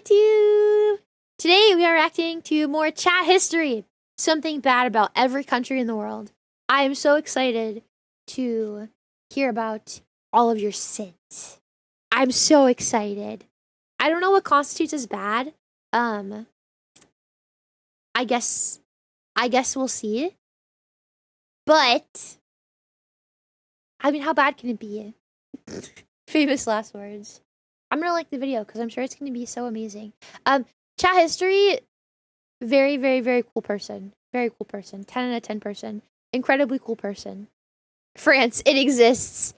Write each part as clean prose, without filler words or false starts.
VTube! Today we are reacting to more chat history. Something bad about every country in the world. I am so excited to hear about all of your sins. I'm so excited. I don't know what constitutes as bad. I guess we'll see. But I mean, how bad can it be? Famous last words. I'm gonna like the video because I'm sure it's gonna be so amazing. Chat history, very, very, very cool person. Very cool person. 10 out of 10 person. Incredibly cool person. France, it exists.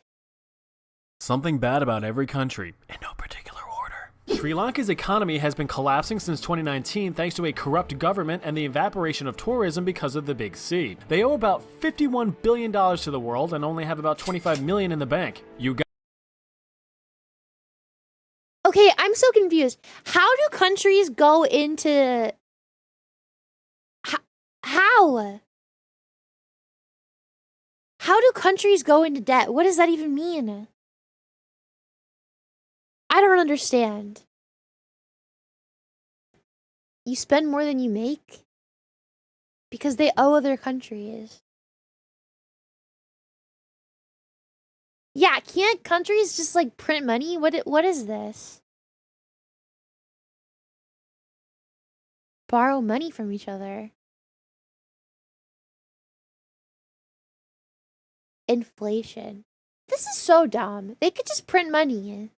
Something bad about every country, in no particular order. Sri Lanka's economy has been collapsing since 2019 thanks to a corrupt government and the evaporation of tourism because of the Big C. They owe about $51 billion to the world and only have about $25 million in the bank. Okay, I'm so confused. How do countries go into... How? How do countries go into debt? What does that even mean? I don't understand. You spend more than you make? Because they owe other countries. Yeah, can't countries just like print money? What is this? Borrow money from each other. Inflation. This is so dumb. They could just print money.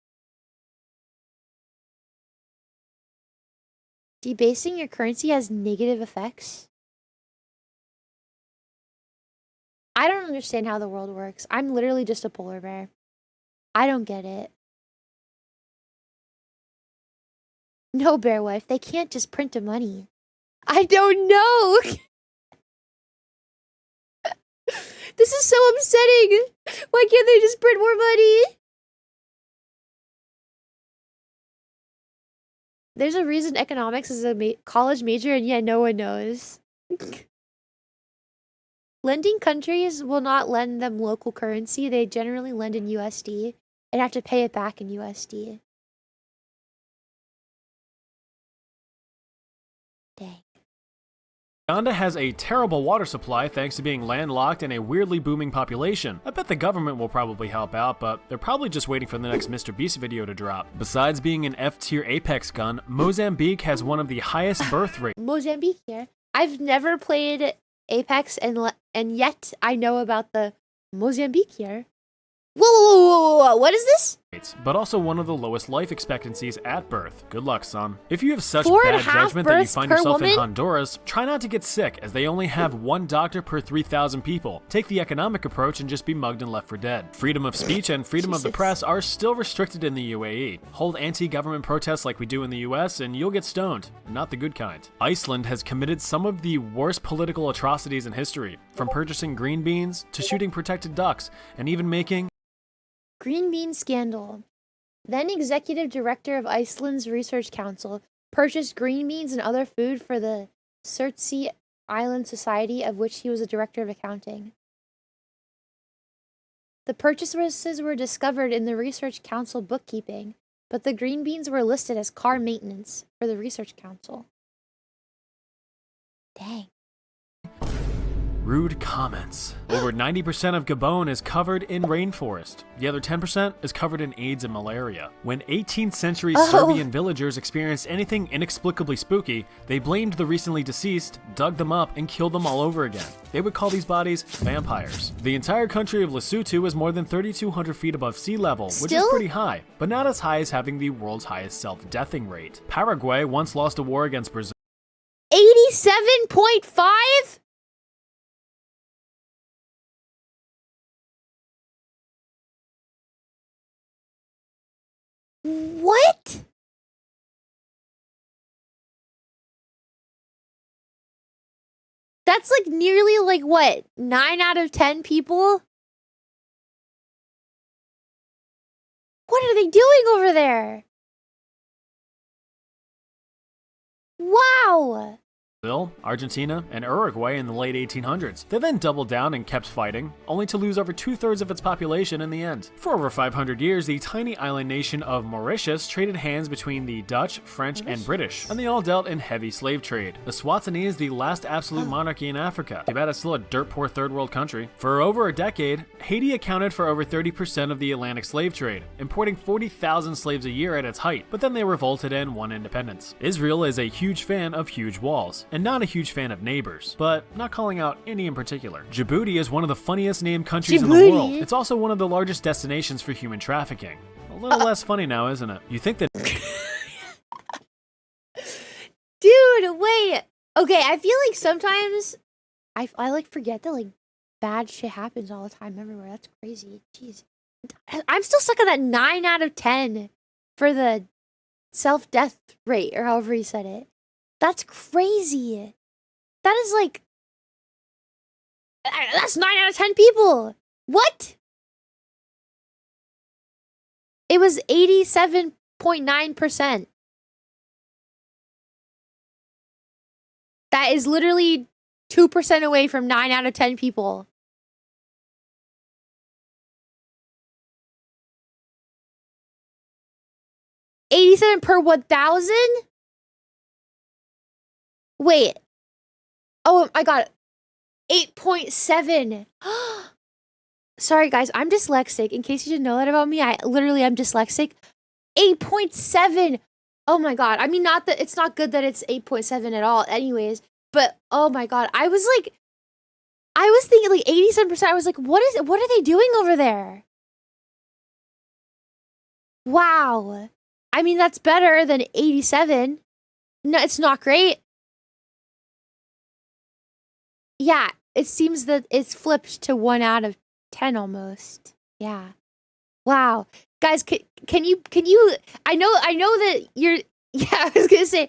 Debasing your currency has negative effects. I don't understand how the world works. I'm literally just a polar bear. I don't get it. No, bear wife, they can't just print the money. I don't know. This is so upsetting. Why can't they just print more money? There's a reason economics is a college major and yet no one knows. Lending countries will not lend them local currency. They generally lend in USD and have to pay it back in USD. Dang. Uganda has a terrible water supply thanks to being landlocked and a weirdly booming population. I bet the government will probably help out, but they're probably just waiting for the next Mr. Beast video to drop. Besides being an F-tier Apex gun, Mozambique has one of the highest birth rates. Mozambique here. I've never played Apex and yet I know about the Mozambique here. Whoa, what is this? But also one of the lowest life expectancies at birth. Good luck, son. If you have such 4.5 bad judgment that you find yourself woman? in Honduras, try not to get sick, as they only have one doctor per 3,000 people. Take the economic approach and just be mugged and left for dead. Freedom of speech and freedom of the press are still restricted in the UAE. Hold anti-government protests like we do in the US and you'll get stoned. Not the good kind. Iceland has committed some of the worst political atrocities in history, from purchasing green beans to shooting protected ducks, and even making Green bean scandal. Then executive director of Iceland's Research Council purchased green beans and other food for the Surtsey Island Society, of which he was a director of accounting. The purchases were discovered in the Research Council bookkeeping, but the green beans were listed as car maintenance for the Research Council. Dang. rude comments. Over 90% of Gabon is covered in rainforest. The other 10% is covered in AIDS and malaria. When 18th century Serbian villagers experienced anything inexplicably spooky, they blamed the recently deceased, dug them up, and killed them all over again. They would call these bodies vampires. The entire country of Lesotho is more than 3,200 feet above sea level, which is pretty high, but not as high as having the world's highest self-deathing rate. Paraguay once lost a war against Brazil. 87.5? What? That's like nearly like what? 9 out of 10 people? What are they doing over there? Wow. Brazil, Argentina, and Uruguay in the late 1800s. They then doubled down and kept fighting, only to lose over 2/3 of its population in the end. For over 500 years, the tiny island nation of Mauritius traded hands between the Dutch, French, and British, and they all dealt in heavy slave trade. Eswatini is the last absolute monarchy in Africa. Too bad it's still a dirt poor third world country. For over a decade, Haiti accounted for over 30% of the Atlantic slave trade, importing 40,000 slaves a year at its height, but then they revolted and won independence. Israel is a huge fan of huge walls, and not a huge fan of neighbors, but not calling out any in particular. Djibouti is one of the funniest named countries in the world. It's also one of the largest destinations for human trafficking. A little less funny now, isn't it? You think that... Dude, wait. Okay, I feel like sometimes I like forget that like bad shit happens all the time everywhere. That's crazy. Jeez. I'm still stuck on that 9 out of 10 for the self-death rate, or however he said it. That's crazy. That is like... That's 9 out of 10 people. What? It was 87.9%. That is literally 2% away from 9 out of 10 people. $87 per 1,000? Wait. Oh, I got it. 8.7. Sorry, guys. I'm dyslexic. In case you didn't know that about me, I literally am dyslexic. 8.7. Oh my god. I mean, not that it's not good that it's 8.7 at all anyways, but oh my god. I was thinking like 87%. I was like, what are they doing over there? Wow. I mean, that's better than 87. No, it's not great. Yeah, it seems that it's flipped to 1 out of 10 almost. Yeah. Wow. Guys, can you I know that you're yeah, I was going to say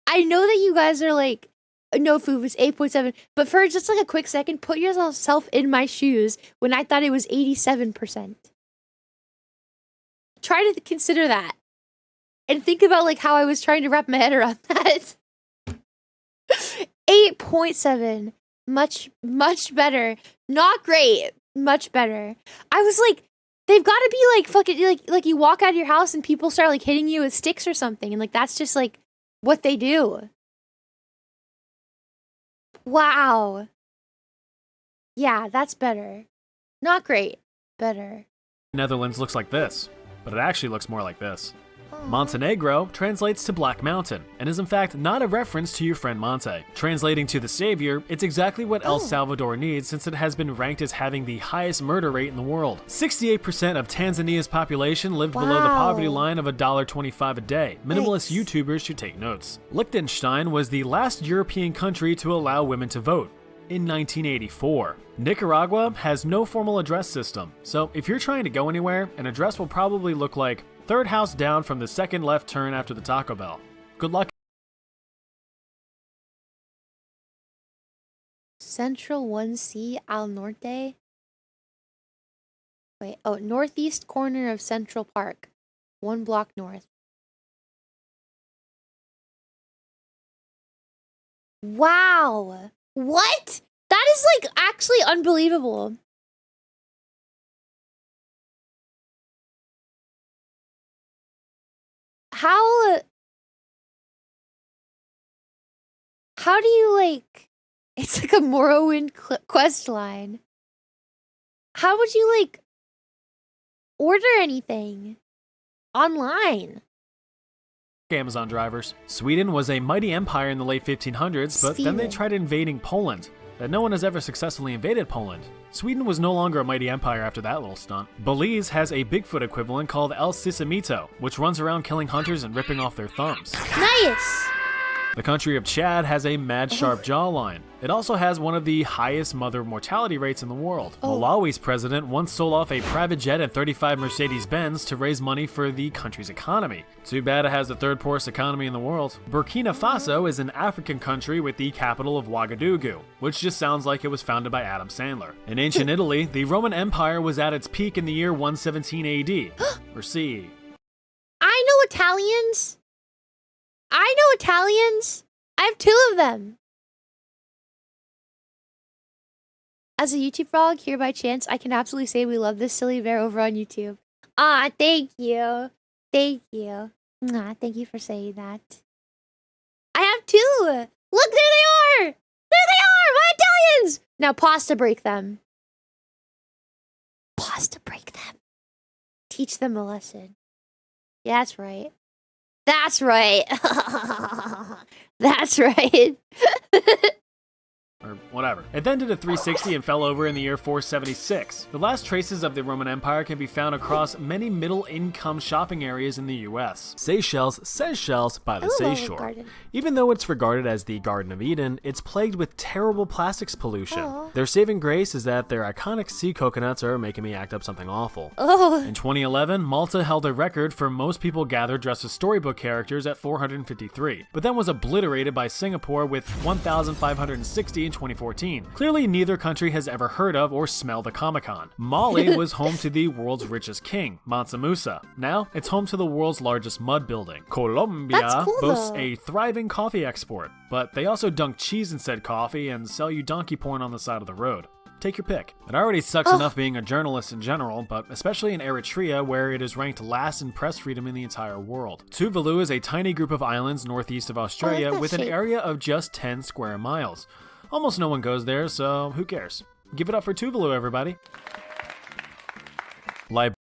I know that you guys are like no food was 8.7, but for just like a quick second, put yourself in my shoes when I thought it was 87%. Try to consider that. And think about like how I was trying to wrap my head around that. 8.7. Much better. Not great. Much better. I was like, they've got to be like fucking like you walk out of your house and people start like hitting you with sticks or something, and like that's just like what they do. Wow. Yeah, that's better. Not great. Better. Netherlands looks like this, but it actually looks more like this. Montenegro translates to Black Mountain, and is in fact not a reference to your friend Monte. Translating to the savior, it's exactly what El Salvador needs, since it has been ranked as having the highest murder rate in the world. 68% of Tanzania's population lived below the poverty line of $1.25 a day. Minimalist YouTubers should take notes. Liechtenstein was the last European country to allow women to vote, in 1984. Nicaragua has no formal address system, so if you're trying to go anywhere, an address will probably look like third house down from the second left turn after the Taco Bell. Good luck. Central 1C Al Norte. Wait, oh, northeast corner of Central Park. 1 block north. Wow. What? That is like actually unbelievable. How do you like, it's like a Morrowind quest line. How would you like order anything online? Amazon drivers. Sweden was a mighty empire in the late 1500s, but then they tried invading Poland. That no one has ever successfully invaded Poland. Sweden was no longer a mighty empire after that little stunt. Belize has a Bigfoot equivalent called El Sisamito, which runs around killing hunters and ripping off their thumbs. Nice! The country of Chad has a mad sharp jawline. It also has one of the highest mother mortality rates in the world. Malawi's president once sold off a private jet and 35 Mercedes-Benz to raise money for the country's economy. Too bad it has the third poorest economy in the world. Burkina Faso is an African country with the capital of Ouagadougou, which just sounds like it was founded by Adam Sandler. In ancient Italy, the Roman Empire was at its peak in the year 117 AD, or CE. I know Italians. I have 2 of them. As a YouTube vlog, here by chance, I can absolutely say we love this silly bear over on YouTube. Ah, thank you. Thank you. Thank you for saying that. I have 2! Look, there they are! There they are! My Italians! Now pause to break them. Pause to break them. Teach them a lesson. Yeah, that's right. That's right. That's right. Or whatever. It then did a 360 and fell over in the year 476. The last traces of the Roman Empire can be found across many middle-income shopping areas in the US. Seychelles by the seashore. Garden. Even though it's regarded as the Garden of Eden, it's plagued with terrible plastics pollution. Oh. Their saving grace is that their iconic sea coconuts are making me act up something awful. Oh. In 2011, Malta held a record for most people gathered dressed as storybook characters at 453, but then was obliterated by Singapore with 1,560 in 2014. Clearly, neither country has ever heard of or smelled a Comic-Con. Mali was home to the world's richest king, Mansa Musa. Now, it's home to the world's largest mud building. Colombia Cool, boasts though. a thriving coffee export, but they also dunk cheese in said coffee and sell you donkey porn on the side of the road. Take your pick. It already sucks enough being a journalist in general, but especially in Eritrea, where it is ranked last in press freedom in the entire world. Tuvalu is a tiny group of islands northeast of Australia that with an shape. area of just 10 square miles. Almost no one goes there, so who cares? Give it up for Tuvalu, everybody.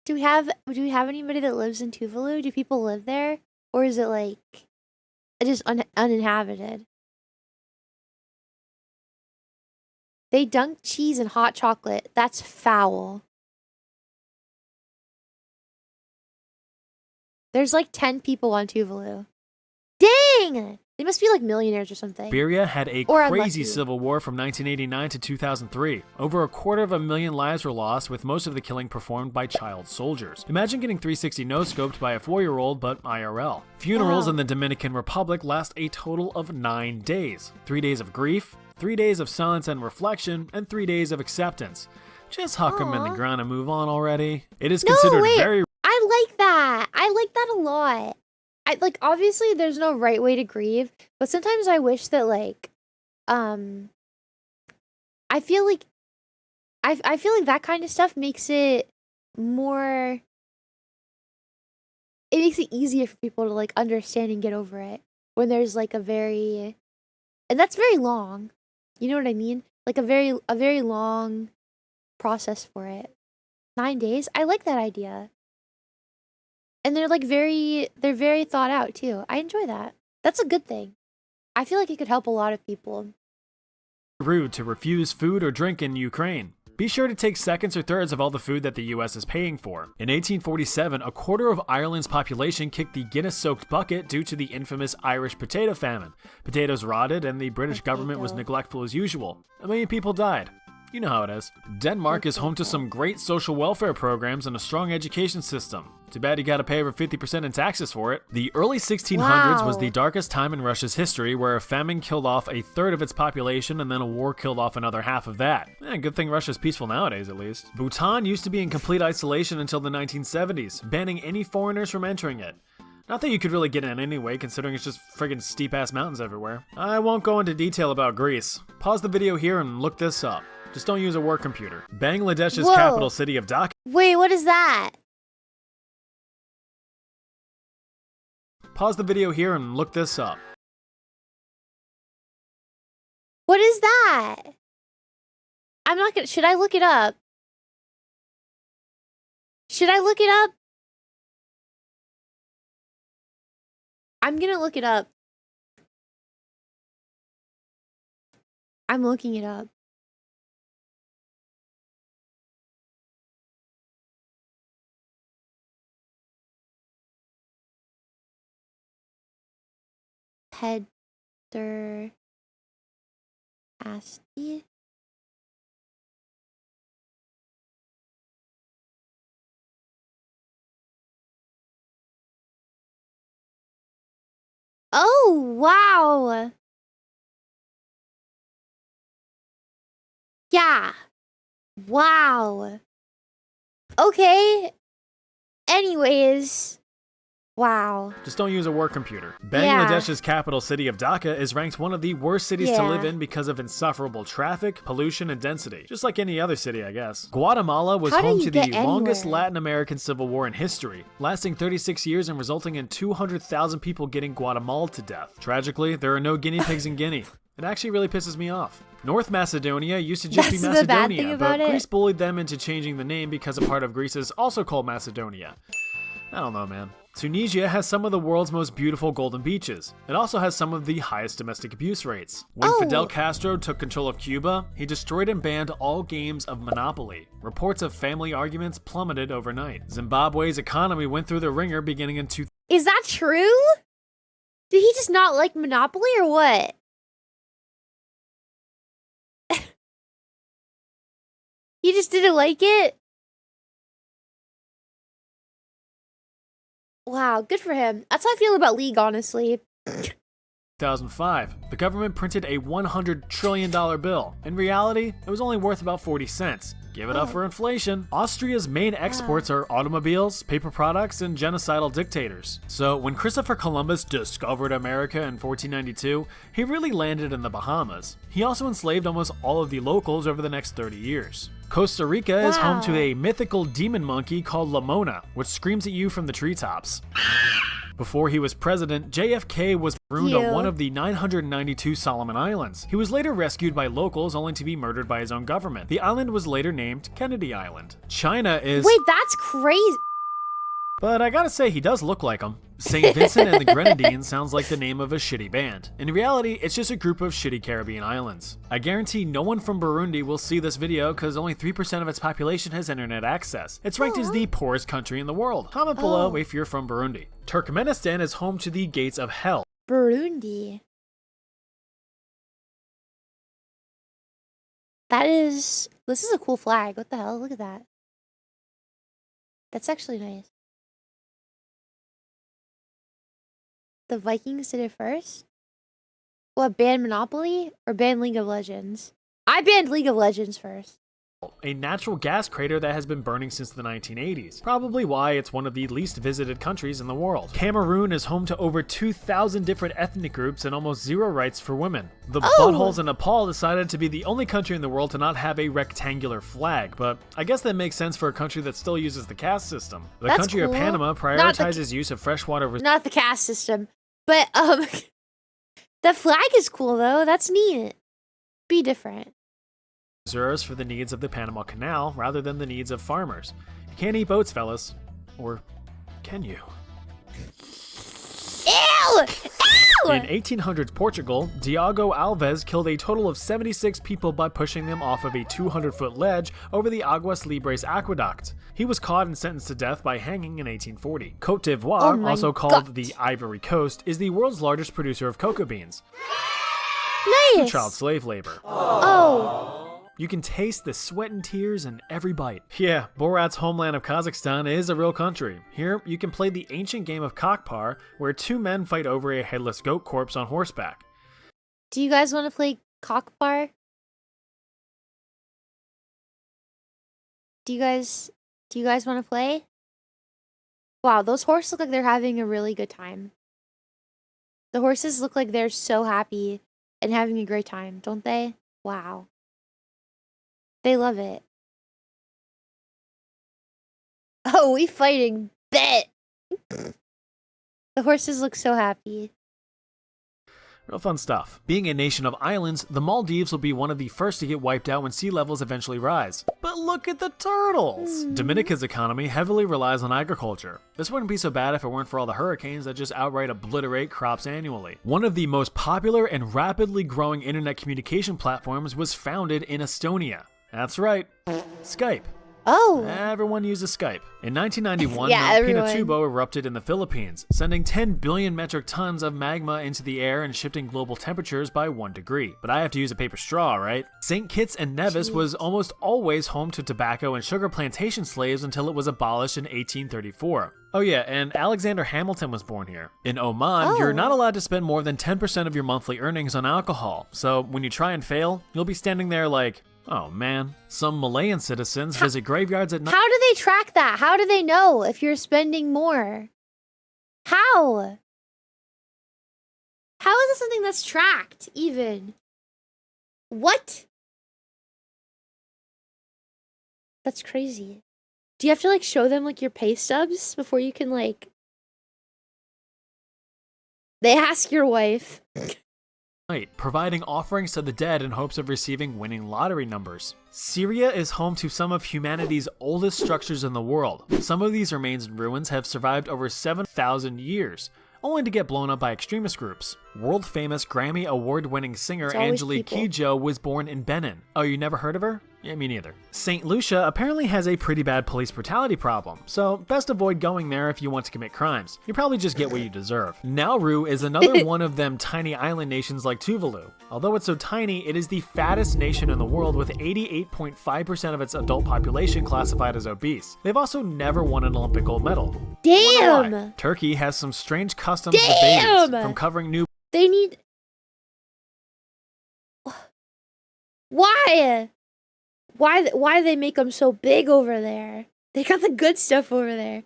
Do we have anybody that lives in Tuvalu? Do people live there? Or is it like just uninhabited? They dunk cheese in hot chocolate. That's foul. There's like 10 people on Tuvalu. Dang! They must be like millionaires or something. Liberia had a Or crazy unlucky. civil war from 1989 to 2003. Over 250,000 lives were lost, with most of the killing performed by child soldiers. Imagine getting 360 no-scoped by a 4-year-old, but IRL. Funerals Wow. in the Dominican Republic last a total of 9 days. 3 days of grief, 3 days of silence and reflection, and 3 days of acceptance. Just huck 'em in the Aw. ground and move on already. It is No, considered wait. very I like that. I like that a lot. Obviously there's no right way to grieve, but sometimes I wish that I feel like I feel like that kind of stuff makes it more, it makes it easier for people to like understand and get over it when there's like and that's very long. You know what I mean? Like a very long process for it. 9 days? I like that idea. And they're very thought out too. I enjoy that. That's a good thing. I feel like it could help a lot of people. rude to refuse food or drink in Ukraine. Be sure to take seconds or thirds of all the food that the US is paying for. In 1847, a quarter of Ireland's population kicked the Guinness-soaked bucket due to the infamous Irish potato famine. Potatoes rotted and the British government was neglectful as usual. A million people died. You know how it is. Denmark is home to some great social welfare programs and a strong education system. Too bad you gotta pay over 50% in taxes for it. The early 1600s was the darkest time in Russia's history, where a famine killed off a third of its population and then a war killed off another half of that. Good thing Russia's peaceful nowadays, at least. Bhutan used to be in complete isolation until the 1970s, banning any foreigners from entering it. Not that you could really get in anyway, considering it's just friggin' steep-ass mountains everywhere. I won't go into detail about Greece. Pause the video here and look this up. Just don't use a work computer. Bangladesh's Whoa. capital city of Dhaka. Wait, what is that? Pause the video here and look this up. What is that? I'm not gonna, should I look it up? Should I look it up? I'm gonna look it up. I'm looking it up. Peder Asti. Oh, wow. Yeah. Wow. Okay. Anyways, Wow. Just don't use a work computer. Yeah. Bangladesh's capital city of Dhaka is ranked one of the worst cities to live in because of insufferable traffic, pollution, and density. Just like any other city, I guess. Guatemala was home to the longest Latin American civil war in history, lasting 36 years and resulting in 200,000 people getting Guatemala to death. Tragically, there are no guinea pigs in Guinea. It actually really pisses me off. North Macedonia used to just be Macedonia, but Greece bullied them into changing the name because a part of Greece is also called Macedonia. I don't know, man. Tunisia has some of the world's most beautiful golden beaches. It also has some of the highest domestic abuse rates. When Fidel Castro took control of Cuba, he destroyed and banned all games of Monopoly. Reports of family arguments plummeted overnight. Zimbabwe's economy went through the ringer beginning in 2000. Is that true? Did he just not like Monopoly or what? He just didn't like it? Wow, good for him. That's how I feel about League, honestly. 2005, the government printed a $100 trillion bill. In reality, it was only worth about 40 cents. Give it up for inflation. Austria's main exports are automobiles, paper products, and genocidal dictators. So when Christopher Columbus discovered America in 1492, he really landed in the Bahamas. He also enslaved almost all of the locals over the next 30 years. Costa Rica is home to a mythical demon monkey called Lamona, which screams at you from the treetops. Before he was president, JFK was marooned on one of the 992 Solomon Islands. He was later rescued by locals only to be murdered by his own government. The island was later named Kennedy Island. China is— Wait, that's crazy. But I gotta say, he does look like him. St. Vincent and the Grenadines sounds like the name of a shitty band. In reality, it's just a group of shitty Caribbean islands. I guarantee no one from Burundi will see this video because only 3% of its population has internet access. It's ranked as the poorest country in the world. Comment below if you're from Burundi. Turkmenistan is home to the gates of hell. Burundi. This is a cool flag. What the hell? Look at that. That's actually nice. The Vikings did it first? What, ban Monopoly or ban League of Legends? I banned League of Legends first. A natural gas crater that has been burning since the 1980s. Probably why it's one of the least visited countries in the world. Cameroon is home to over 2,000 different ethnic groups and almost zero rights for women. The buttholes in Nepal decided to be the only country in the world to not have a rectangular flag, but I guess that makes sense for a country that still uses the caste system. The country of Panama prioritizes use of freshwater— Not the caste system, but the flag is cool though. That's neat. Be different. Reserves for the needs of the Panama Canal rather than the needs of farmers. You can't eat boats, fellas. Or can you? Ew! Ew! In 1800s Portugal, Diogo Alves killed a total of 76 people by pushing them off of a 200-foot ledge over the Aguas Libres aqueduct. He was caught and sentenced to death by hanging in 1840. Côte d'Ivoire, also called the Ivory Coast, is the world's largest producer of cocoa beans. Nice! Child slave labor. Oh. You can taste the sweat and tears in every bite. Yeah, Borat's homeland of Kazakhstan is a real country. Here, you can play the ancient game of Kokpar, where two men fight over a headless goat corpse on horseback. Do you guys want to play Kokpar? Do you guys want to play? Wow, those horses look like they're having a really good time. The horses look like they're so happy and having a great time, don't they? Wow. They love it. Oh, we fighting. Bet. The horses look so happy. Real fun stuff. Being a nation of islands, the Maldives will be one of the first to get wiped out when sea levels eventually rise. But look at the turtles! Dominica's economy heavily relies on agriculture. This wouldn't be so bad if it weren't for all the hurricanes that just outright obliterate crops annually. One of the most popular and rapidly growing internet communication platforms was founded in Estonia. That's right, Skype. Oh. Everyone uses Skype. In 1991, Yeah, Mount everyone. Pinatubo erupted in the Philippines, sending 10 billion metric tons of magma into the air and shifting global temperatures by 1 degree. But I have to use a paper straw, right? St. Kitts and Nevis was almost always home to tobacco and sugar plantation slaves until it was abolished in 1834. Oh yeah, and Alexander Hamilton was born here. In Oman, you're not allowed to spend more than 10% of your monthly earnings on alcohol. So when you try and fail, you'll be standing there like, oh man. Some Malayan citizens visit graveyards at night. How do they track that? How do they know if you're spending more? How? How is this something that's tracked, even? What? That's crazy. Do you have to, like, show them, like, your pay stubs before you can, like... They ask your wife. Providing offerings to the dead in hopes of receiving winning lottery numbers. Syria is home to some of humanity's oldest structures in the world. Some of these remains and ruins have survived over 7,000 years, only to get blown up by extremist groups. World-famous Grammy Award-winning singer Angelique Kidjo was born in Benin. Oh, you never heard of her? Yeah, me neither. St. Lucia apparently has a pretty bad police brutality problem, so best avoid going there if you want to commit crimes. You probably just get what you deserve. Nauru is another one of them tiny island nations like Tuvalu. Although it's so tiny, it is the fattest nation in the world with 88.5% of its adult population classified as obese. They've also never won an Olympic gold medal. Damn! Turkey has some strange customs with babies, from covering new... They need... Why? Why they make them so big over there? They got the good stuff over there.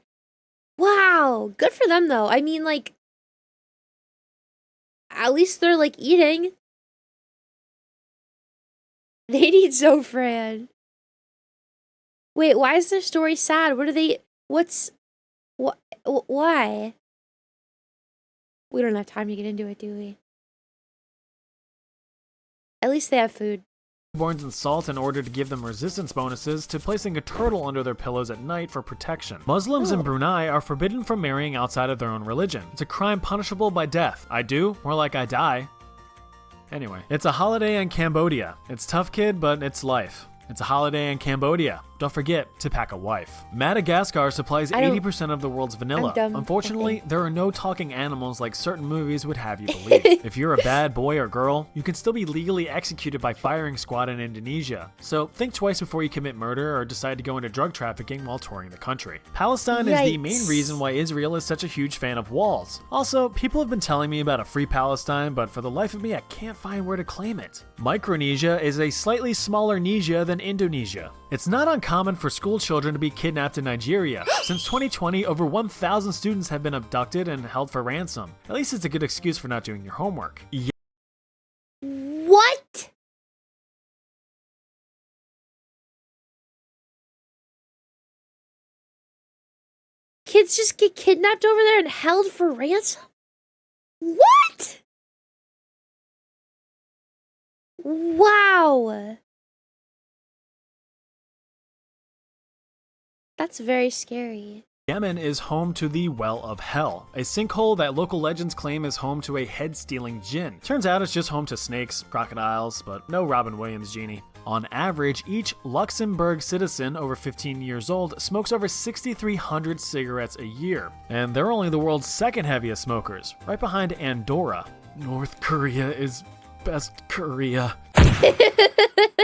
Wow, good for them though. I mean, like, at least they're like eating. They need Zofran. Wait, why is their story sad? What are they? Why? We don't have time to get into it, do we? At least they have food. Newborns in salt in order to give them resistance bonuses to placing a turtle under their pillows at night for protection. Muslims in Brunei are forbidden from marrying outside of their own religion. It's a crime punishable by death. I do, more like I die. Anyway, it's a holiday in Cambodia. It's tough, kid, but it's life. It's a holiday in Cambodia. Don't forget to pack a wife. Madagascar supplies 80% of the world's vanilla. Unfortunately, there are no talking animals like certain movies would have you believe. If you're a bad boy or girl, you can still be legally executed by firing squad in Indonesia. So think twice before you commit murder or decide to go into drug trafficking while touring the country. Palestine is the main reason why Israel is such a huge fan of walls. Also, people have been telling me about a free Palestine, but for the life of me, I can't find where to claim it. Micronesia is a slightly smaller Nesia than Indonesia. It's not uncommon for school children to be kidnapped in Nigeria. Since 2020, over 1,000 students have been abducted and held for ransom. At least it's a good excuse for not doing your homework. What? Kids just get kidnapped over there and held for ransom? What? Wow. That's very scary. Yemen is home to the Well of Hell, a sinkhole that local legends claim is home to a head-stealing djinn. Turns out it's just home to snakes, crocodiles, but no Robin Williams genie. On average, each Luxembourg citizen over 15 years old smokes over 6,300 cigarettes a year. And they're only the world's second heaviest smokers, right behind Andorra. North Korea is best Korea.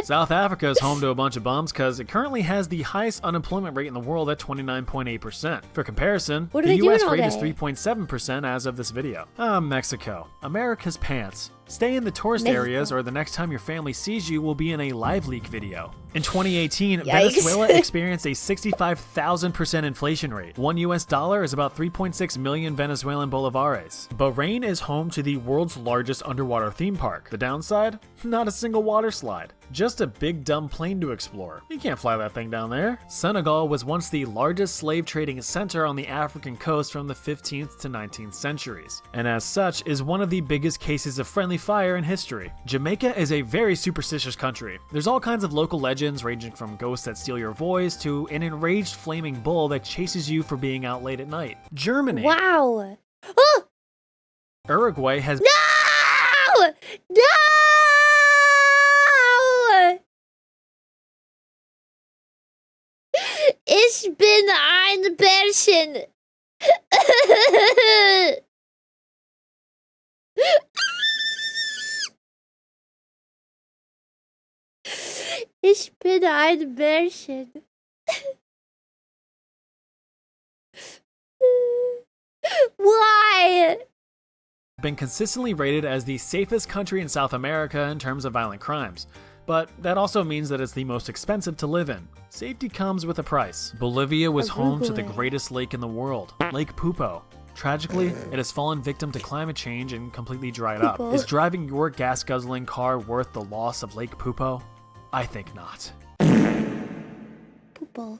South Africa is home to a bunch of bums because it currently has the highest unemployment rate in the world at 29.8%. For comparison, the US rate is 3.7% as of this video. Mexico, America's pants. Stay in the tourist areas or the next time your family sees you will be in a live leak video. In 2018, Venezuela experienced a 65,000% inflation rate. $1 US is about 3.6 million Venezuelan bolivares. Bahrain is home to the world's largest underwater theme park. The downside? Not a single water slide. Just a big dumb plane to explore. You can't fly that thing down there. Senegal was once the largest slave trading center on the African coast from the 15th to 19th centuries, and as such is one of the biggest cases of friendly fire in history. Jamaica is a very superstitious country. There's all kinds of local legends ranging from ghosts that steal your voice to an enraged flaming bull that chases you for being out late at night. Germany. Wow. Oh! Uruguay has... No! No! Ich bin ein Bärchen. Ich bin ein Bärchen. Why? Been consistently rated as the safest country in South America in terms of violent crimes. But that also means that it's the most expensive to live in. Safety comes with a price. Bolivia was home to the greatest lake in the world, Lake Pupo. Tragically, it has fallen victim to climate change and completely dried up. Is driving your gas-guzzling car worth the loss of Lake Poopo? I think not. Poopo.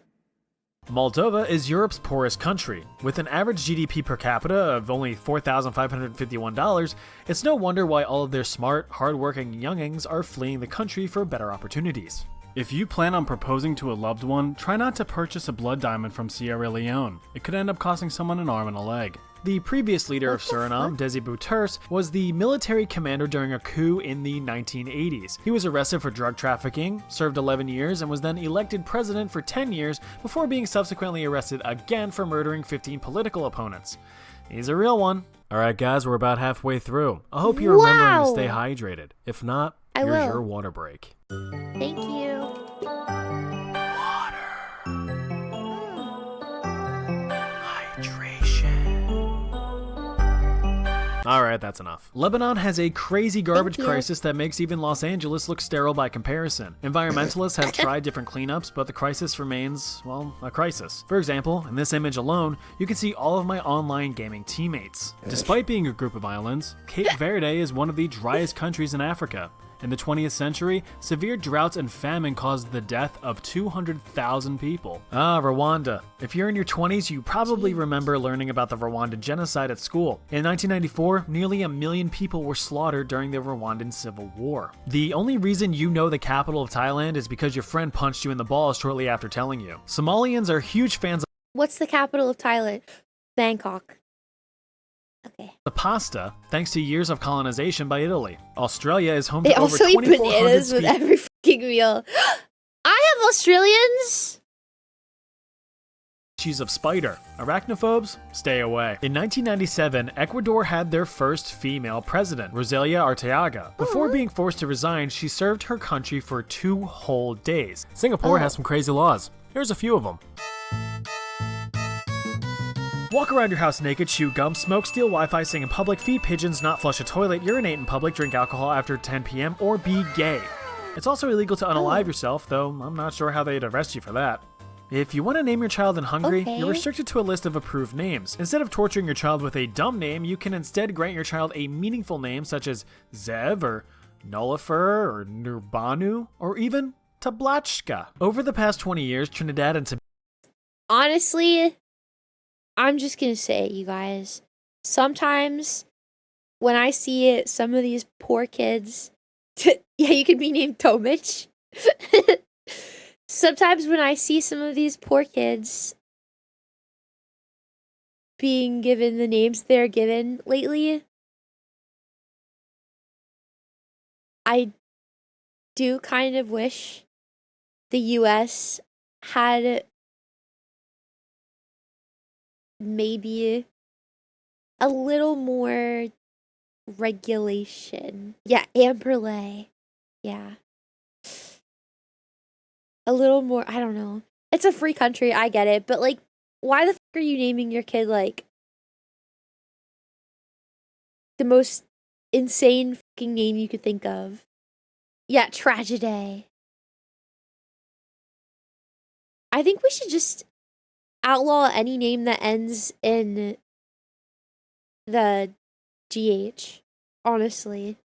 Moldova is Europe's poorest country. With an average GDP per capita of only $4,551, it's no wonder why all of their smart, hard-working youngings are fleeing the country for better opportunities. If you plan on proposing to a loved one, try not to purchase a blood diamond from Sierra Leone. It could end up costing someone an arm and a leg. The previous leader of Suriname, Desi Bouterse, was the military commander during a coup in the 1980s. He was arrested for drug trafficking, served 11 years, and was then elected president for 10 years before being subsequently arrested again for murdering 15 political opponents. He's a real one. Alright guys, we're about halfway through. I hope you're remembering to stay hydrated. If not, here's your water break. Thank you. Alright, that's enough. Lebanon has a crazy garbage crisis that makes even Los Angeles look sterile by comparison. Environmentalists have tried different cleanups, but the crisis remains, well, a crisis. For example, in this image alone, you can see all of my online gaming teammates. Despite being a group of islands, Cape Verde is one of the driest countries in Africa. In the 20th century, severe droughts and famine caused the death of 200,000 people. Rwanda. If you're in your 20s, you probably remember learning about the Rwandan genocide at school. In 1994, nearly 1 million people were slaughtered during the Rwandan Civil War. The only reason you know the capital of Thailand is because your friend punched you in the balls shortly after telling you. Somalians are huge fans of... What's the capital of Thailand? Bangkok. Okay. The pasta, thanks to years of colonization by Italy. Australia is home they to over also eat 2,400 bananas with every fucking meal. I have Australians. Species of spider. Arachnophobes, stay away. In 1997, Ecuador had their first female president, Rosalia Arteaga. Before being forced to resign, she served her country for 2 whole days. Singapore has some crazy laws. Here's a few of them. Walk around your house naked, chew gum, smoke, steal Wi-Fi, sing in public, feed pigeons, not flush a toilet, urinate in public, drink alcohol after 10 p.m., or be gay. It's also illegal to unalive yourself, though I'm not sure how they'd arrest you for that. If you want to name your child in Hungary, you're restricted to a list of approved names. Instead of torturing your child with a dumb name, you can instead grant your child a meaningful name such as Zev, or Nolifer, or Nurbanu, or even Tablachka. Over the past 20 years, Trinidad and Tobago... Honestly... I'm just gonna say, you guys, sometimes when I see some of these poor kids, yeah, you could be named Tomich. Sometimes when I see some of these poor kids being given the names they're given lately, I do kind of wish the US had maybe a little more regulation. Yeah, Amberlay. Yeah. A little more, I don't know. It's a free country, I get it, but like, why the fuck are you naming your kid like the most insane fucking name you could think of? Yeah, Tragedy. I think we should just outlaw any name that ends in the GH, honestly.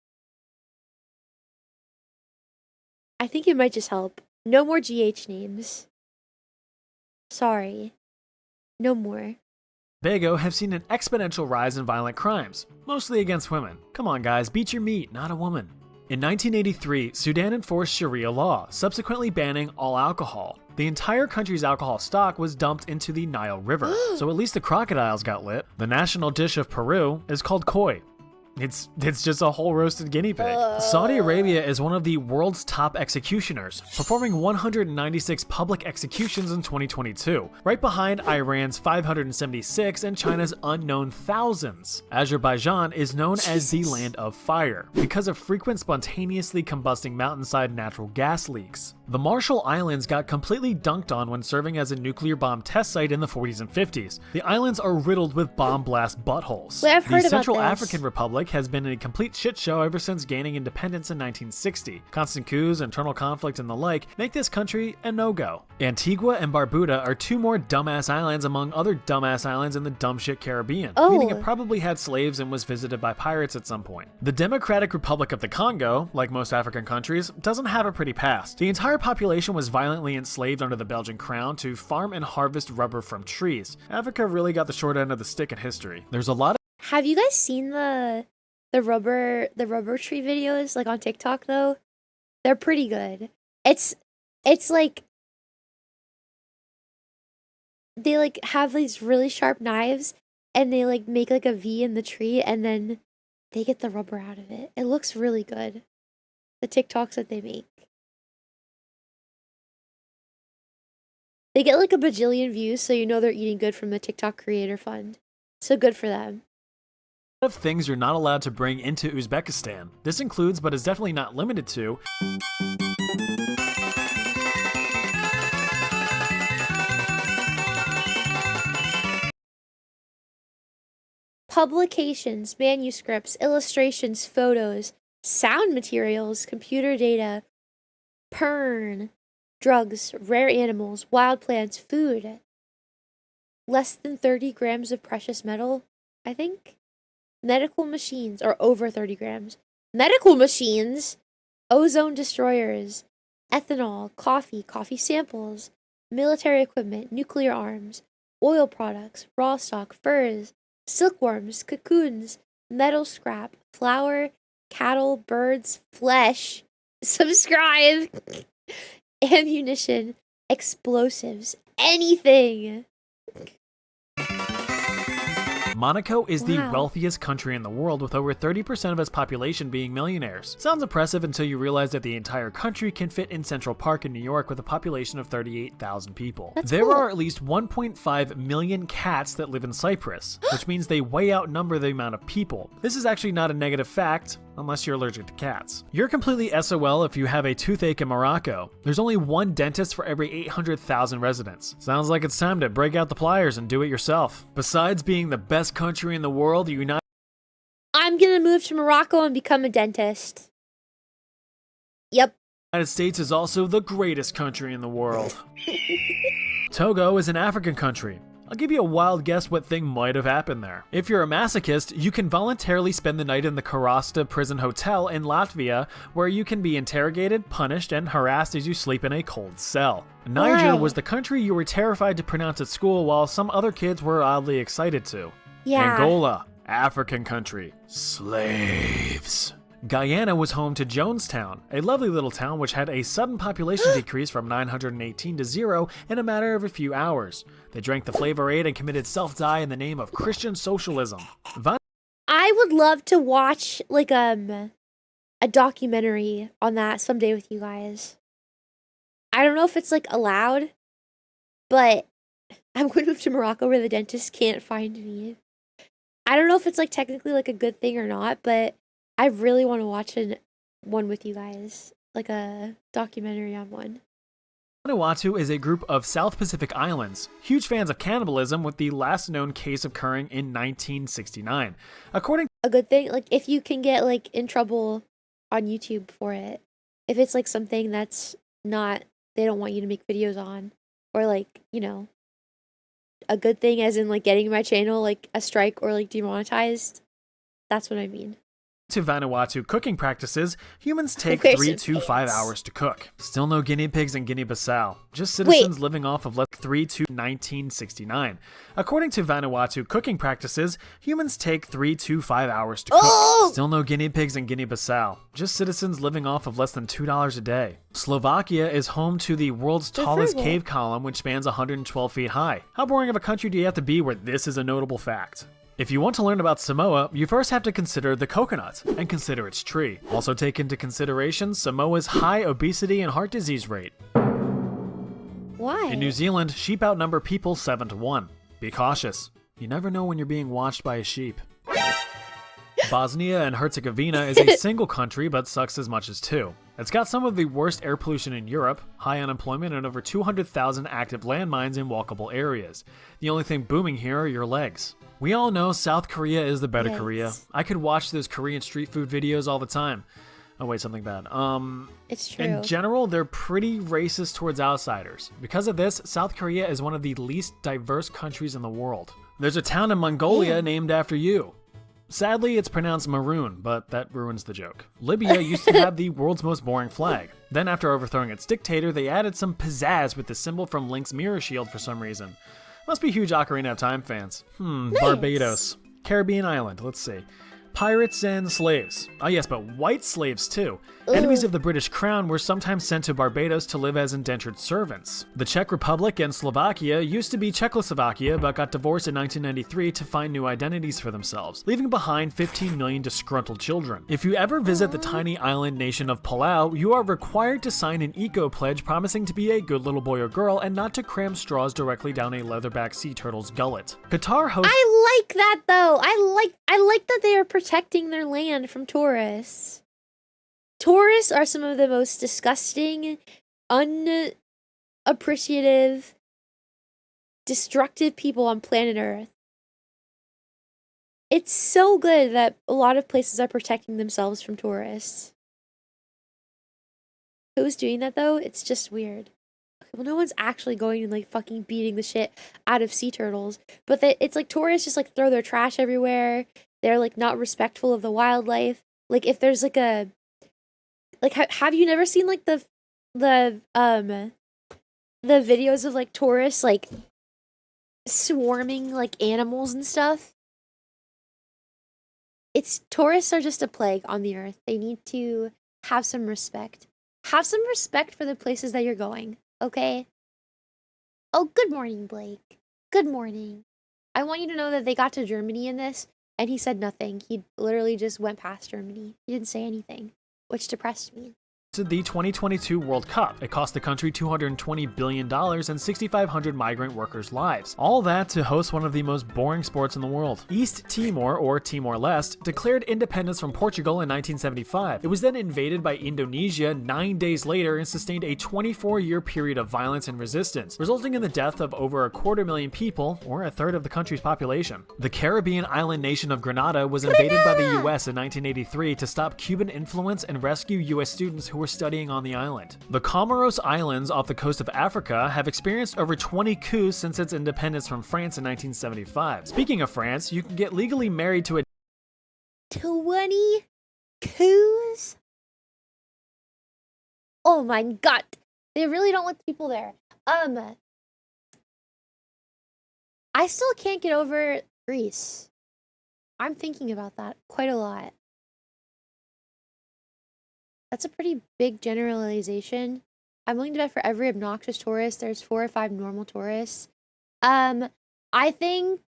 I think it might just help. No more GH names. Sorry. No more. Tobago have seen an exponential rise in violent crimes, mostly against women. Come on guys, beat your meat, not a woman. In 1983, Sudan enforced Sharia law, subsequently banning all alcohol. The entire country's alcohol stock was dumped into the Nile River, so at least the crocodiles got lit. The national dish of Peru is called koi. It's just a whole roasted guinea pig. Saudi Arabia is one of the world's top executioners, performing 196 public executions in 2022, right behind Iran's 576 and China's unknown thousands. Azerbaijan is known as the land of fire because of frequent spontaneously combusting mountainside natural gas leaks. The Marshall Islands got completely dunked on when serving as a nuclear bomb test site in the 40s and 50s. The islands are riddled with bomb blast buttholes. Wait, I've heard the about Central this. African Republic has been a complete shit show ever since gaining independence in 1960. Constant coups, internal conflict, and the like make this country a no-go. Antigua and Barbuda are two more dumbass islands among other dumbass islands in the dumb shit Caribbean, meaning it probably had slaves and was visited by pirates at some point. The Democratic Republic of the Congo, like most African countries, doesn't have a pretty past. The entire population was violently enslaved under the Belgian crown to farm and harvest rubber from trees. Africa really got the short end of the stick in history. There's a lot of— Have you guys seen the rubber tree videos like on TikTok though? They're pretty good. It's like they like have these really sharp knives and they like make like a V in the tree and then they get the rubber out of it. It looks really good. The TikToks that they make. They get like a bajillion views, so you know they're eating good from the TikTok creator fund. So good for them. of things you're not allowed to bring into Uzbekistan. This includes, but is definitely not limited to, publications, manuscripts, illustrations, photos, sound materials, computer data, porn, drugs, rare animals, wild plants, food. Less than 30 grams of precious metal, I think. Medical machines, or over 30 grams. Medical machines, ozone destroyers, ethanol, coffee samples, military equipment, nuclear arms, oil products, raw stock, furs, silkworms, cocoons, metal scrap, flour, cattle, birds, flesh, subscribe, ammunition, explosives, anything. Monaco is the wealthiest country in the world, with over 30% of its population being millionaires. Sounds impressive until you realize that the entire country can fit in Central Park in New York with a population of 38,000 people. There are at least 1.5 million cats that live in Cyprus, which means they way outnumber the amount of people. This is actually not a negative fact, unless you're allergic to cats. You're completely SOL if you have a toothache in Morocco. There's only one dentist for every 800,000 residents. Sounds like it's time to break out the pliers and do it yourself. Besides being the best country in the world, I'm gonna move to Morocco and become a dentist. Yep. The United States is also the greatest country in the world. Togo is an African country. I'll give you a wild guess what thing might have happened there. If you're a masochist, you can voluntarily spend the night in the Karasta prison hotel in Latvia, where you can be interrogated, punished, and harassed as you sleep in a cold cell. Niger was the country you were terrified to pronounce at school, while some other kids were oddly excited to. Yeah. Angola, African country. Slaves. Guyana was home to Jonestown, a lovely little town which had a sudden population decrease from 918 to 0 in a matter of a few hours. They drank the Flavor Aid and committed self-die in the name of Christian socialism. I would love to watch like a documentary on that someday with you guys. I don't know if it's like allowed, but I'm going to move to Morocco where the dentist can't find me. I don't know if it's like technically like a good thing or not, but I really want to watch one with you guys, like a documentary on one. Vanuatu is a group of South Pacific islands, huge fans of cannibalism, with the last known case occurring in 1969. According to a good thing, like if you can get like in trouble on YouTube for it, if it's like something that's not, they don't want you to make videos on, or like, you know, a good thing as in like getting my channel like a strike or like demonetized, that's what I mean. To Vanuatu cooking practices, humans take 3 to 5 hours to cook. Still no guinea pigs in Guinea-Bissau. Just citizens living off of 3 to 1969. According to Vanuatu cooking practices, humans take 3 to 5 hours to cook. Still no guinea pigs in Guinea-Bissau. Just citizens living off of less than $2 a day. Slovakia is home to the world's tallest cave column, which spans 112 feet high. How boring of a country do you have to be where this is a notable fact? If you want to learn about Samoa, you first have to consider the coconut and consider its tree. Also take into consideration Samoa's high obesity and heart disease rate. Why? In New Zealand, sheep outnumber people 7 to 1. Be cautious. You never know when you're being watched by a sheep. Bosnia and Herzegovina is a single country but sucks as much as two. It's got some of the worst air pollution in Europe, high unemployment, and over 200,000 active landmines in walkable areas. The only thing booming here are your legs. We all know South Korea is the better Korea. I could watch those Korean street food videos all the time. Oh wait, something bad. It's true. In general, they're pretty racist towards outsiders. Because of this, South Korea is one of the least diverse countries in the world. There's a town in Mongolia named after you. Sadly, it's pronounced maroon, but that ruins the joke. Libya used to have the world's most boring flag. Then after overthrowing its dictator, they added some pizzazz with the symbol from Link's mirror shield for some reason. Must be huge Ocarina of Time fans. Nice. Barbados. Caribbean island, let's see. Pirates and slaves. Ah yes, but white slaves too. Enemies of the British Crown were sometimes sent to Barbados to live as indentured servants. The Czech Republic and Slovakia used to be Czechoslovakia but got divorced in 1993 to find new identities for themselves, leaving behind 15 million disgruntled children. If you ever visit the tiny island nation of Palau, you are required to sign an eco-pledge promising to be a good little boy or girl and not to cram straws directly down a leatherback sea turtle's gullet. Qatar hosts— I like that though. I like that they are protecting their land from tourists. Tourists are some of the most disgusting, unappreciative, destructive people on planet Earth. It's so good that a lot of places are protecting themselves from tourists. Who's doing that though? It's just weird. Well, no one's actually going and like fucking beating the shit out of sea turtles, but it's like tourists just like throw their trash everywhere. They're like not respectful of the wildlife. Like if there's like a, like have you never seen like the videos of like tourists like swarming like animals and stuff? Tourists are just a plague on the earth. They need to have some respect. Have some respect for the places that you're going. Okay? Oh, good morning, Blake. Good morning. I want you to know that they got to Germany in this, and he said nothing. He literally just went past Germany. He didn't say anything, which depressed me. To the 2022 World Cup. It cost the country $220 billion and 6,500 migrant workers' lives. All that to host one of the most boring sports in the world. East Timor, or Timor-Leste, declared independence from Portugal in 1975. It was then invaded by Indonesia 9 days later and sustained a 24-year period of violence and resistance, resulting in the death of over 250,000 people, or a third of the country's population. The Caribbean island nation of Grenada was invaded by the US in 1983 to stop Cuban influence and rescue US students who were studying on the island. The Comoros Islands off the coast of Africa have experienced over 20 coups since its independence from France in 1975. Speaking of France, you can get legally married to a 20 coups? Oh my god. They really don't let people there. I still can't get over Greece. I'm thinking about that quite a lot. That's a pretty big generalization. I'm willing to bet for every obnoxious tourist, there's 4 or 5 normal tourists. I think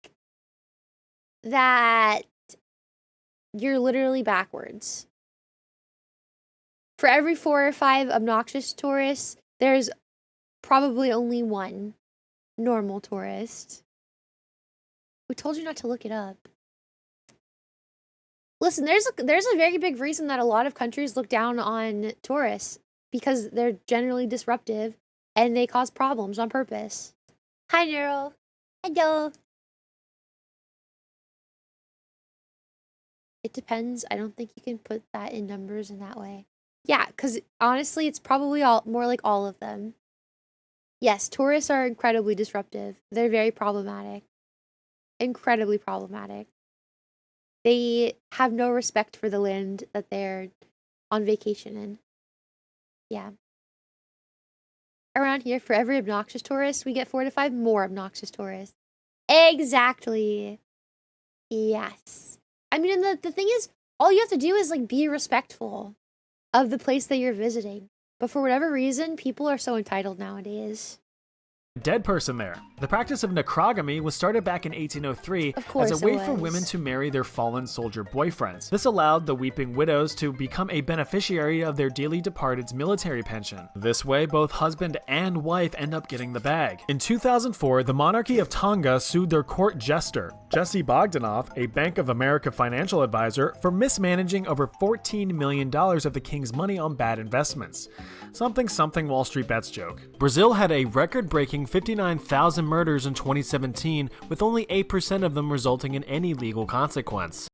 that you're literally backwards. For every 4 or 5 obnoxious tourists, there's probably only 1 normal tourist. We told you not to look it up. Listen, there's a very big reason that a lot of countries look down on tourists because they're generally disruptive and they cause problems on purpose. Hi, Nero. Hello. It depends. I don't think you can put that in numbers in that way. Yeah, because honestly, it's probably more like all of them. Yes, tourists are incredibly disruptive. They're very problematic. Incredibly problematic. They have no respect for the land that they're on vacation in. Yeah. Around here, for every obnoxious tourist, we get 4 to 5 more obnoxious tourists. Exactly. Yes. I mean, and the thing is, all you have to do is, like, be respectful of the place that you're visiting. But for whatever reason, people are so entitled nowadays. dead person there. The practice of necrogamy was started back in 1803 as a way for women to marry their fallen soldier boyfriends. This allowed the weeping widows to become a beneficiary of their dearly departed's military pension. This way, both husband and wife end up getting the bag. In 2004, the monarchy of Tonga sued their court jester, Jesse Bogdanoff, a Bank of America financial advisor, for mismanaging over $14 million of the king's money on bad investments. Something Wall Street Bets joke. Brazil had a record-breaking 59,000 murders in 2017, with only 8% of them resulting in any legal consequence.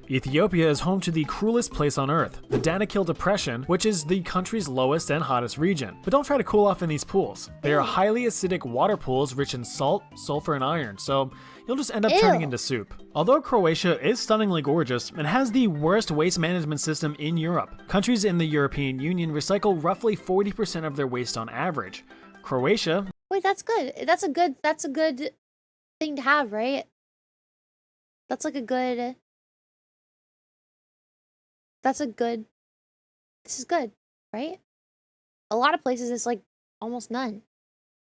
Ethiopia is home to the cruelest place on Earth, the Danakil Depression, which is the country's lowest and hottest region. But don't try to cool off in these pools. They are highly acidic water pools rich in salt, sulfur, and iron, so you'll just end up turning into soup. Although Croatia is stunningly gorgeous and has the worst waste management system in Europe, countries in the European Union recycle roughly 40% of their waste on average. Croatia... Wait, that's good. That's a good thing to have, right? That's like a good... This is good, right? A lot of places it's like almost none.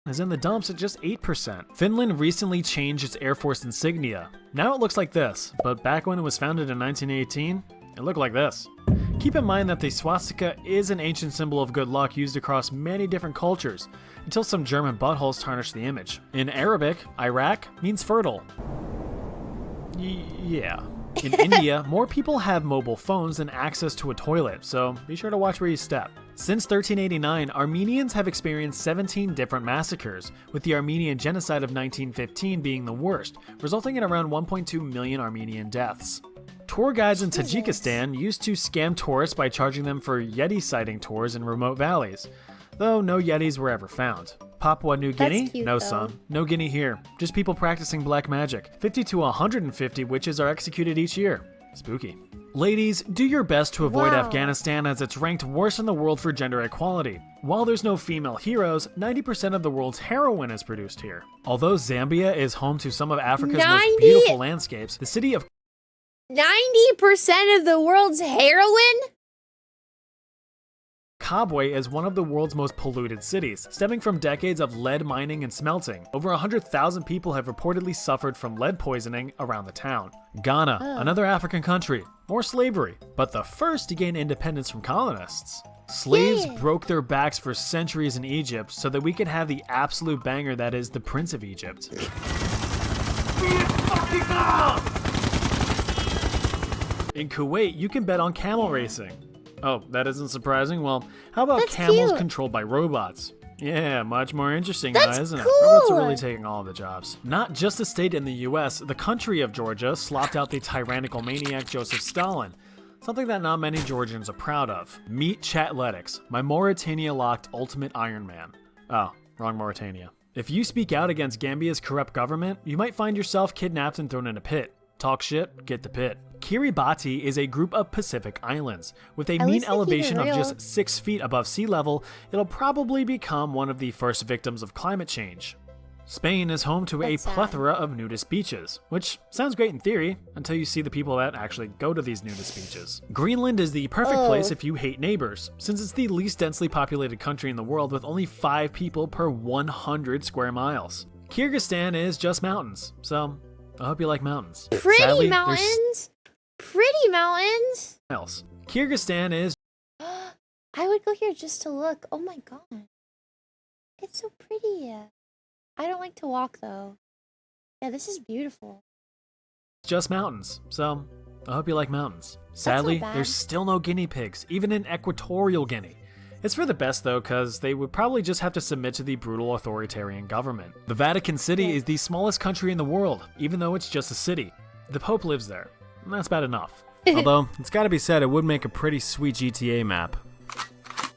Is in the dumps at just 8%. Finland recently changed its Air Force insignia. Now it looks like this, but back when it was founded in 1918, it looked like this. Keep in mind that the swastika is an ancient symbol of good luck used across many different cultures, until some German buttholes tarnished the image. In Arabic, Iraq means fertile. Yeah. In India, more people have mobile phones than access to a toilet, so be sure to watch where you step. Since 1389, Armenians have experienced 17 different massacres, with the Armenian genocide of 1915 being the worst, resulting in around 1.2 million Armenian deaths. Tour guides in Tajikistan used to scam tourists by charging them for Yeti sighting tours in remote valleys, though no Yetis were ever found. Papua New Guinea? No, son. No Guinea here. Just people practicing black magic. 50 to 150 witches are executed each year. Spooky. Ladies, do your best to avoid Afghanistan, as it's ranked worst in the world for gender equality. While there's no female heroes, 90% of the world's heroin is produced here. Although Zambia is home to some of Africa's most beautiful landscapes, the city of 90% of the world's heroin? Kabwe is one of the world's most polluted cities, stemming from decades of lead mining and smelting. Over 100,000 people have reportedly suffered from lead poisoning around the town. Ghana, another African country, more slavery, but the first to gain independence from colonists. Slaves broke their backs for centuries in Egypt so that we could have the absolute banger that is the Prince of Egypt. In Kuwait, you can bet on camel racing. Oh, that isn't surprising? Well, how about camels controlled by robots? Yeah, much more interesting now, isn't it? Robots are really taking all of the jobs. Not just a state in the US, the country of Georgia slopped out the tyrannical maniac Joseph Stalin, something that not many Georgians are proud of. Meet Chatletics, my Mauritania-locked ultimate Iron Man. Oh, wrong Mauritania. If you speak out against Gambia's corrupt government, you might find yourself kidnapped and thrown in a pit. Talk shit, get the pit. Kiribati is a group of Pacific islands. With a mean elevation of just 6 feet above sea level, it'll probably become one of the first victims of climate change. Spain is home to a plethora of nudist beaches, which sounds great in theory, until you see the people that actually go to these nudist beaches. Greenland is the perfect place if you hate neighbors, since it's the least densely populated country in the world with only 5 people per 100 square miles. Kyrgyzstan is just mountains, so I hope you like mountains. Pretty mountains? Pretty mountains? Kyrgyzstan is... I would go here just to look. Oh my god. It's so pretty. I don't like to walk though. Yeah, this is beautiful. Just mountains, so I hope you like mountains. Sadly, there's still no guinea pigs, even in Equatorial Guinea. It's for the best though, because they would probably just have to submit to the brutal authoritarian government. The Vatican City is the smallest country in the world, even though it's just a city. The Pope lives there, and that's bad enough. Although, it's gotta be said, it would make a pretty sweet GTA map.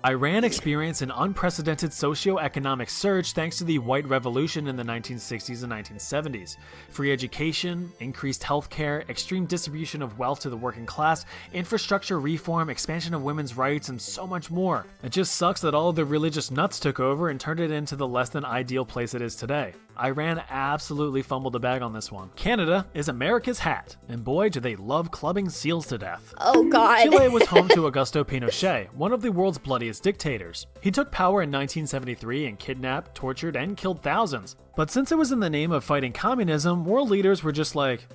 Iran experienced an unprecedented socio-economic surge thanks to the White Revolution in the 1960s and 1970s. Free education, increased healthcare, extreme distribution of wealth to the working class, infrastructure reform, expansion of women's rights, and so much more. It just sucks that all of the religious nuts took over and turned it into the less than ideal place it is today. Iran absolutely fumbled the bag on this one. Canada is America's hat, and boy do they love clubbing seals to death. Oh god. Chile was home to Augusto Pinochet, one of the world's bloodiest dictators. He took power in 1973 and kidnapped, tortured, and killed thousands. But since it was in the name of fighting communism, world leaders were just like,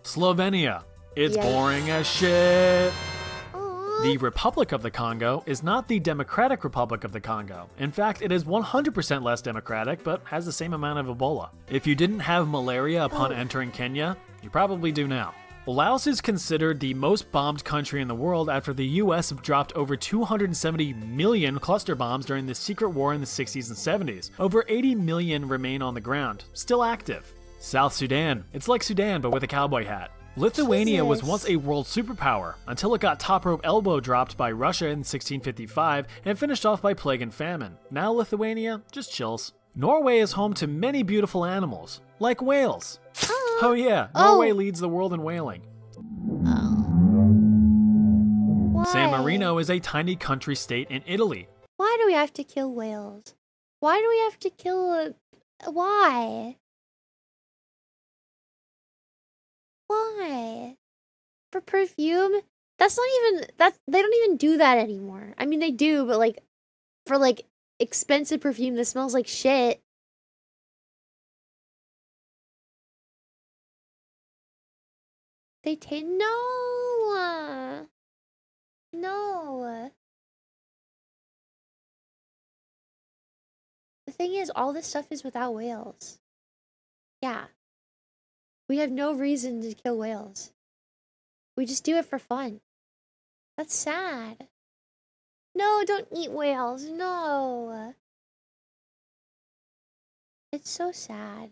Slovenia. It's boring as shit. The Republic of the Congo is not the Democratic Republic of the Congo. In fact, it is 100% less democratic, but has the same amount of Ebola. If you didn't have malaria upon entering Kenya, you probably do now. Laos is considered the most bombed country in the world after the US dropped over 270 million cluster bombs during the secret war in the 60s and 70s. Over 80 million remain on the ground, still active. South Sudan. It's like Sudan, but with a cowboy hat. Lithuania was once a world superpower, until it got top rope elbow dropped by Russia in 1655 and finished off by plague and famine. Now Lithuania just chills. Norway is home to many beautiful animals, like whales. Oh yeah, Norway leads the world in whaling. San Marino is a tiny country state in Italy. Why do we have to kill whales? Why do we have to kill... Why? Why? For perfume? That's not even... They don't even do that anymore. I mean, they do, but like... For like expensive perfume that smells like shit. They taste... No! No! The thing is, all this stuff is without whales. Yeah. We have no reason to kill whales. We just do it for fun. That's sad. No, don't eat whales. No. It's so sad.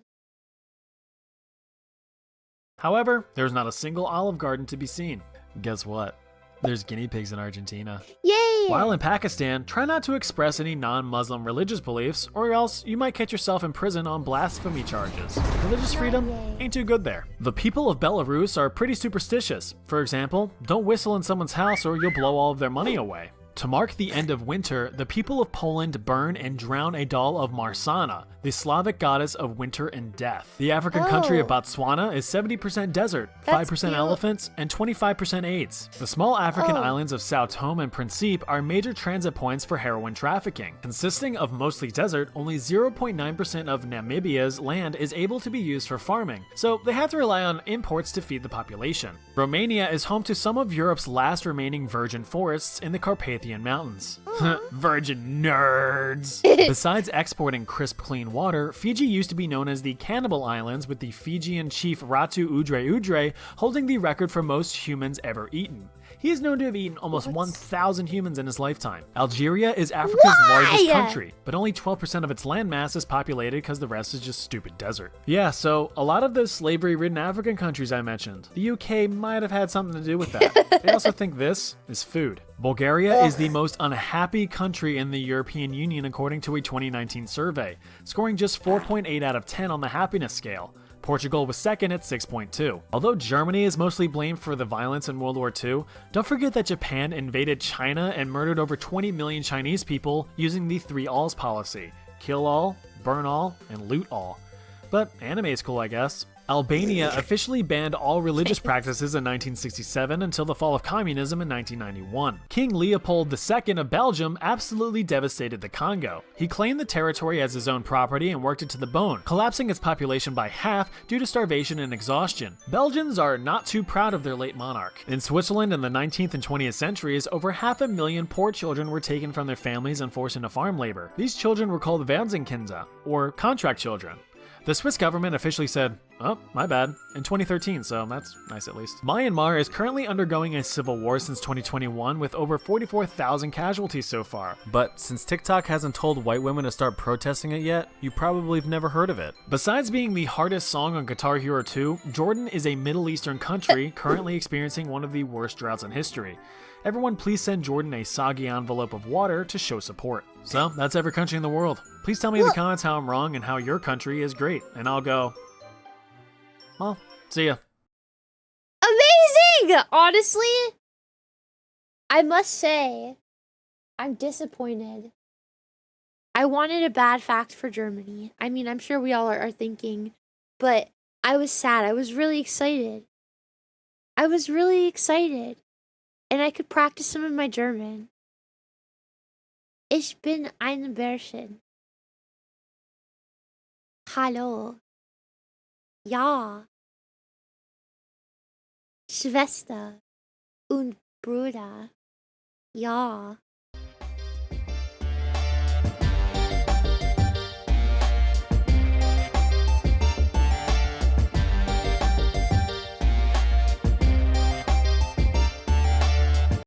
However, there's not a single Olive Garden to be seen. Guess what? There's guinea pigs in Argentina. Yay! While in Pakistan, try not to express any non-Muslim religious beliefs, or else you might catch yourself in prison on blasphemy charges. Religious freedom ain't too good there. The people of Belarus are pretty superstitious. For example, don't whistle in someone's house or you'll blow all of their money away. To mark the end of winter, the people of Poland burn and drown a doll of Marsana, the Slavic goddess of winter and death. The African country of Botswana is 70% desert, 5% elephants, and 25% AIDS. The small African islands of Sao Tome and Principe are major transit points for heroin trafficking. Consisting of mostly desert, only 0.9% of Namibia's land is able to be used for farming, so they have to rely on imports to feed the population. Romania is home to some of Europe's last remaining virgin forests in the Carpathian Mountains. Virgin nerds! Besides exporting crisp, clean water, Fiji used to be known as the Cannibal Islands, with the Fijian chief Ratu Udre Udre holding the record for most humans ever eaten. He is known to have eaten almost 1,000 humans in his lifetime. Algeria is Africa's largest country, but only 12% of its landmass is populated because the rest is just stupid desert. Yeah, so a lot of those slavery-ridden African countries I mentioned, the UK might have had something to do with that. They also think this is food. Bulgaria is the most unhappy country in the European Union according to a 2019 survey, scoring just 4.8 out of 10 on the happiness scale. Portugal was second at 6.2. Although Germany is mostly blamed for the violence in World War II, don't forget that Japan invaded China and murdered over 20 million Chinese people using the 3 alls policy: kill all, burn all, and loot all. But anime is cool, I guess. Albania officially banned all religious practices in 1967 until the fall of communism in 1991. King Leopold II of Belgium absolutely devastated the Congo. He claimed the territory as his own property and worked it to the bone, collapsing its population by half due to starvation and exhaustion. Belgians are not too proud of their late monarch. In Switzerland in the 19th and 20th centuries, over 500,000 poor children were taken from their families and forced into farm labor. These children were called Waisenkinder, or contract children. The Swiss government officially said, oh, my bad, in 2013, so that's nice at least. Myanmar is currently undergoing a civil war since 2021 with over 44,000 casualties so far. But since TikTok hasn't told white women to start protesting it yet, you probably have never heard of it. Besides being the hardest song on Guitar Hero 2, Jordan is a Middle Eastern country currently experiencing one of the worst droughts in history. Everyone please send Jordan a soggy envelope of water to show support. So, that's every country in the world. Please tell me in the comments how I'm wrong and how your country is great, and I'll go, well, see ya. Amazing! Honestly, I must say, I'm disappointed. I wanted a bad fact for Germany. I mean, I'm sure we all are thinking, but I was sad. I was really excited. I was really excited. And I could practice some of my German. Ich bin ein Bärchen. Hallo. Ja. Schwester und Bruder. Ja.